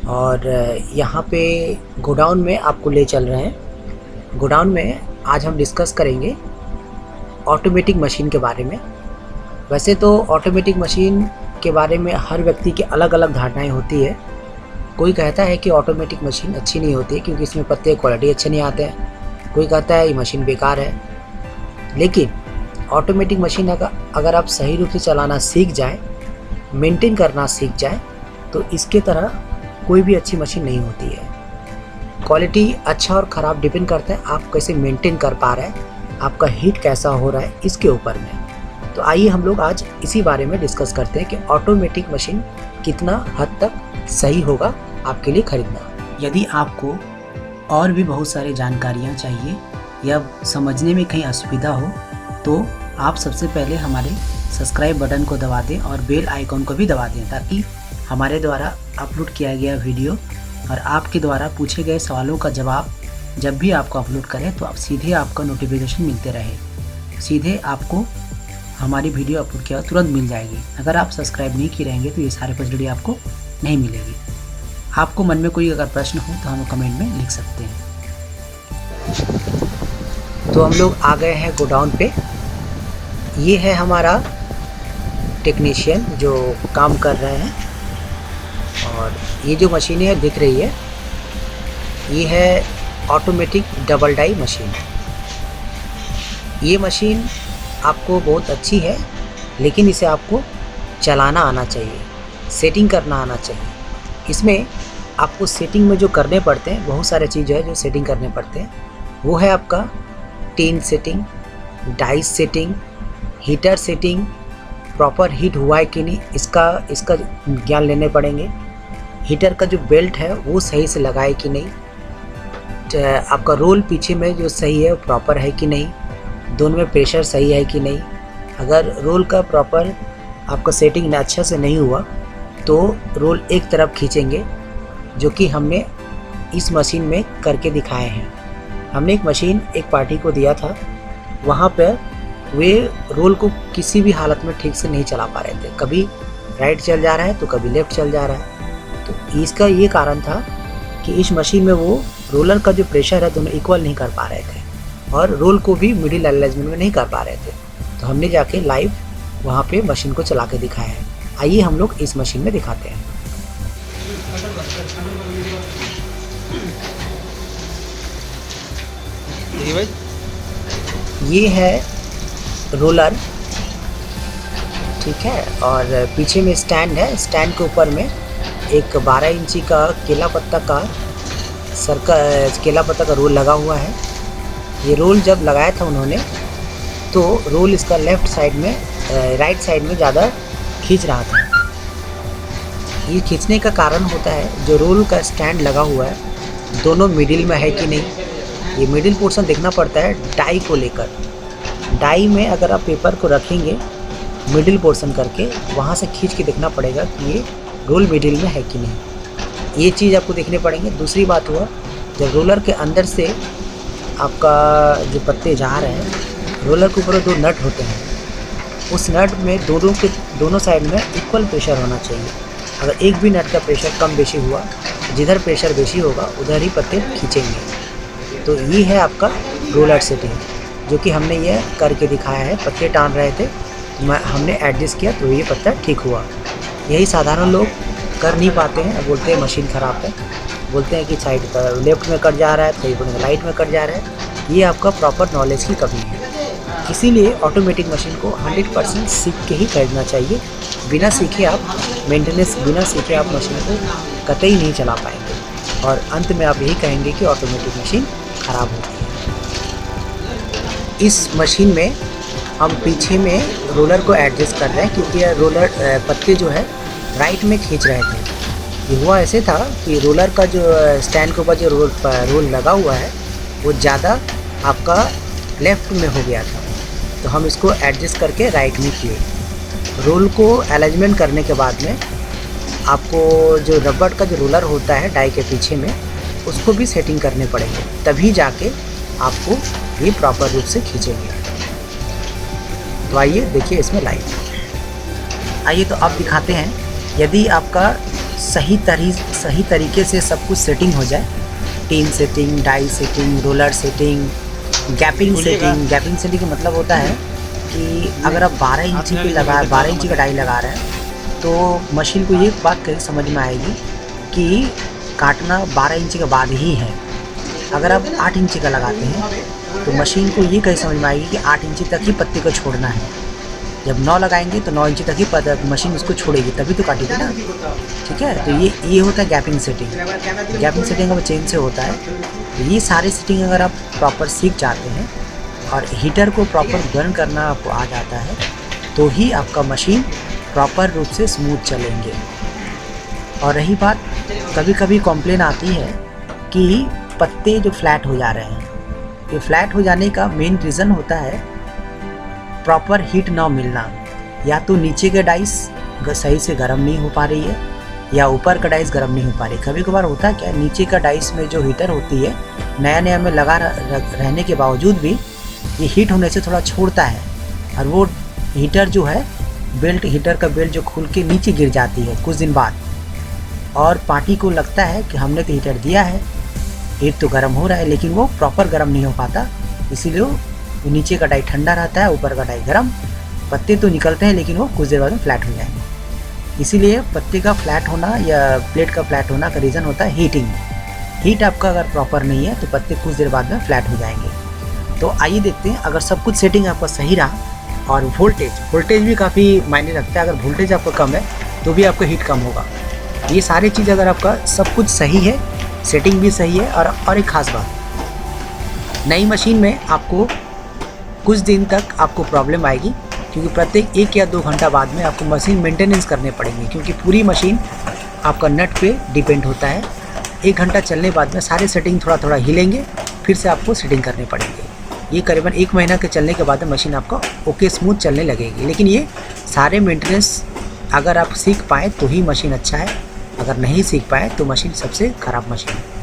और यहाँ पे गोडाउन में आपको ले चल रहे हैं। गोडाउन में आज हम डिस्कस करेंगे ऑटोमेटिक मशीन के बारे में। वैसे तो ऑटोमेटिक मशीन के बारे में हर व्यक्ति की अलग अलग धारणाएं होती है। कोई कहता है कि ऑटोमेटिक मशीन अच्छी नहीं होती क्योंकि इसमें पत्ते क्वालिटी अच्छे नहीं आते हैं। कोई कहता है ये मशीन बेकार है। लेकिन ऑटोमेटिक मशीन अगर आप सही रूप से चलाना सीख जाए, मेंटेन करना सीख जाए, तो इसके तरह कोई भी अच्छी मशीन नहीं होती है। क्वालिटी अच्छा और ख़राब डिपेंड करता है आप कैसे मेंटेन कर पा रहे हैं, आपका हीट कैसा हो रहा है, इसके ऊपर में। तो आइए हम लोग आज इसी बारे में डिस्कस करते हैं कि ऑटोमेटिक मशीन कितना हद तक सही होगा आपके लिए खरीदना। यदि आपको और भी बहुत सारी जानकारियाँ चाहिए या समझने में कहीं असुविधा हो तो आप सबसे पहले हमारे सब्सक्राइब बटन को दबा दें और बेल आइकॉन को भी दबा दें, ताकि हमारे द्वारा अपलोड किया गया वीडियो और आपके द्वारा पूछे गए सवालों का जवाब जब भी आपको अपलोड करें तो सीधे आपका नोटिफिकेशन मिलते रहे। सीधे आपको हमारी वीडियो अपलोड किया तुरंत मिल जाएगी। अगर आप सब्सक्राइब नहीं किए रहेंगे तो ये सारे फैसिलिटी आपको नहीं मिलेगी। आपको मन में कोई अगर प्रश्न हो तो हम कमेंट में लिख सकते हैं। तो हम लोग आ गए हैं गोडाउन पे। ये है हमारा टेक्नीशियन जो काम कर रहे हैं, और ये जो मशीन है दिख रही है, ये है ऑटोमेटिक डबल डाई मशीन। ये मशीन आपको बहुत अच्छी है, लेकिन इसे आपको चलाना आना चाहिए, सेटिंग करना आना चाहिए। इसमें आपको सेटिंग में जो करने पड़ते हैं, बहुत सारे चीज़ है जो सेटिंग करने पड़ते हैं। वो है आपका ten setting, dice setting, heater setting, proper heat हुआ है कि नहीं इसका ज्ञान लेने पड़ेंगे। हीटर का जो बेल्ट है वो सही से लगाए कि नहीं, आपका रोल पीछे में जो सही है वो प्रॉपर है कि नहीं, दोनों में प्रेशर सही है कि नहीं। अगर रोल का प्रॉपर आपका सेटिंग अच्छा से नहीं हुआ तो रोल एक तरफ खींचेंगे, जो कि हमने इस मशीन में करके दिखाए हैं। हमने एक मशीन एक पार्टी को दिया था, वहाँ पर वे रोल को किसी भी हालत में ठीक से नहीं चला पा रहे थे। कभी राइट चल जा रहा है तो कभी लेफ़्ट चल जा रहा है। तो इसका ये कारण था कि इस मशीन में वो रोलर का जो प्रेशर है दोनों इक्वल नहीं कर पा रहे थे और रोल को भी मिडिल अलाइनमेंट में नहीं कर पा रहे थे। तो हमने जाके लाइव वहाँ पे मशीन को चला के दिखाया है। आइए हम लोग इस मशीन में दिखाते हैं। ये है रोलर, ठीक है, और पीछे में स्टैंड है। स्टैंड के ऊपर में एक 12 इंची का केला पत्ता का रोल लगा हुआ है। ये रोल जब लगाया था उन्होंने तो रोल इसका लेफ़्ट साइड में राइट साइड में ज़्यादा खींच रहा था। ये खींचने का कारण होता है जो रोल का स्टैंड लगा हुआ है दोनों मिडिल में है कि नहीं। ये मिडिल पोर्शन देखना पड़ता है डाई को लेकर। डाई में अगर आप पेपर को रखेंगे मिडिल पोर्शन करके, वहाँ से खींच के देखना पड़ेगा कि ये रोल मिडिल में है कि नहीं। ये चीज़ आपको देखने पड़ेंगे। दूसरी बात हुआ, जब रोलर के अंदर से आपका जो पत्ते जा रहे हैं, रोलर के ऊपर 2 नट होते हैं, उस नट में दोनों साइड में इक्वल प्रेशर होना चाहिए। अगर एक भी नट का प्रेशर कम बेशी हुआ, जिधर प्रेशर बेशी होगा उधर ही पत्ते खींचेंगे। तो ये है आपका रोलर सेटिंग, जो कि हमने ये करके दिखाया है। पत्ते टान रहे थे तो हमने एडजस्ट किया तो ये पत्ता ठीक हुआ। यही साधारण लोग कर नहीं पाते हैं, बोलते हैं मशीन ख़राब है, बोलते हैं कि साइड का लेफ्ट में कट जा रहा है, कहीं बोलते राइट में कट जा रहा है। ये आपका प्रॉपर नॉलेज की कमी है। इसीलिए ऑटोमेटिक मशीन को 100% सीख के ही खरीदना चाहिए। बिना सीखे आप मेंटेनेंस, बिना सीखे आप मशीन को कतई नहीं चला पाएंगे और अंत में आप यही कहेंगे कि ऑटोमेटिक मशीन ख़राब होती है। इस मशीन में हम पीछे में रोलर को एडजस्ट कर रहे हैं क्योंकि यह रोलर पत्ते जो है राइट में खींच रहे थे। ये हुआ ऐसे था कि रोलर का जो स्टैंड के ऊपर जो रोल लगा हुआ है वो ज़्यादा आपका लेफ़्ट में हो गया था, तो हम इसको एडजस्ट करके राइट में किए। रोल को अलाइनमेंट करने के बाद में आपको जो रबड़ का जो रोलर होता है डाई के पीछे में, उसको भी सेटिंग करने पड़ेंगे, तभी जाके आपको ये प्रॉपर रूप से खींचेंगे। तो आइए देखिए इसमें लाइव। आइए तो अब दिखाते हैं यदि आपका सही तरीके से सब कुछ सेटिंग हो जाए, pin setting, die setting, roller setting, gapping setting का मतलब होता है कि अगर आप 12 इंची की 12 इंची का डाई लगा रहे हैं तो मशीन को ये बात कहीं समझ में आएगी कि काटना 12 इंची के बाद ही है। अगर आप 8 इंची का लगाते हैं तो मशीन को ये कहीं समझ में आएगी कि 8 इंची तक ही पत्ते को छोड़ना है। जब 9 लगाएंगे तो 9 इंची तक ही मशीन उसको छोड़ेगी, तभी तो काटेगी ना। ठीक है, तो ये होता है गैपिंग सेटिंग। गैपिंग सेटिंग अब चेन से होता है। तो ये सारी सेटिंग अगर आप प्रॉपर सीख जाते हैं और हीटर को प्रॉपर गर्म करना आपको आ जाता है तो ही आपका मशीन प्रॉपर रूप से स्मूथ चलेंगे। और रही बात, कभी कभी कंप्लेन आती है कि पत्ते जो फ्लैट हो जा रहे हैं, ये फ्लैट हो जाने का मेन रीज़न होता है प्रॉपर हीट ना मिलना। या तो नीचे के डाइस सही से गर्म नहीं हो पा रही है या ऊपर का डाइस गर्म नहीं हो पा रही। कभी कभार होता है क्या, नीचे का डाइस में जो हीटर होती है नया में लगा रहने के बावजूद भी ये हीट होने से थोड़ा छोड़ता है और वो हीटर जो है हीटर का बेल्ट जो खुल के नीचे गिर जाती है कुछ दिन बाद, और पार्टी को लगता है कि हमने तो हीटर दिया है, हीट तो गर्म हो रहा है, लेकिन वो प्रॉपर गर्म नहीं हो पाता। इसीलिए वो नीचे का डाई ठंडा रहता है, ऊपर का डाई गर्म। पत्ते तो निकलते हैं लेकिन वो कुछ देर बाद में फ्लैट हो जाएंगे। इसीलिए पत्ते का फ्लैट होना या प्लेट का फ्लैट होना का रीज़न होता है हीटिंग। हीट आपका अगर प्रॉपर नहीं है तो पत्ते कुछ देर बाद में फ्लैट हो जाएंगे। तो आइए देखते हैं, अगर सब कुछ सेटिंग आपका सही रहा और वोल्टेज भी काफ़ी मायने रखता है। अगर वोल्टेज आपका कम है तो भी आपका हीट कम होगा। ये सारी चीज़ अगर आपका सब कुछ सही है, सेटिंग भी सही है। और एक ख़ास बात, नई मशीन में आपको कुछ दिन तक आपको प्रॉब्लम आएगी क्योंकि प्रत्येक 1 या 2 घंटा बाद में आपको मशीन मेंटेनेंस करने पड़ेंगे, क्योंकि पूरी मशीन आपका नट पे डिपेंड होता है। 1 घंटा चलने बाद में सारे सेटिंग थोड़ा हिलेंगे, फिर से आपको सेटिंग करने पड़ेंगे। ये करीबन 1 महीना के चलने के बाद में मशीन आपका ओके स्मूथ चलने लगेगी। लेकिन ये सारे मेंटेनेंस अगर आप सीख पाएँ तो ही मशीन अच्छा है, अगर नहीं सीख पाए तो मशीन सबसे ख़राब मशीन है।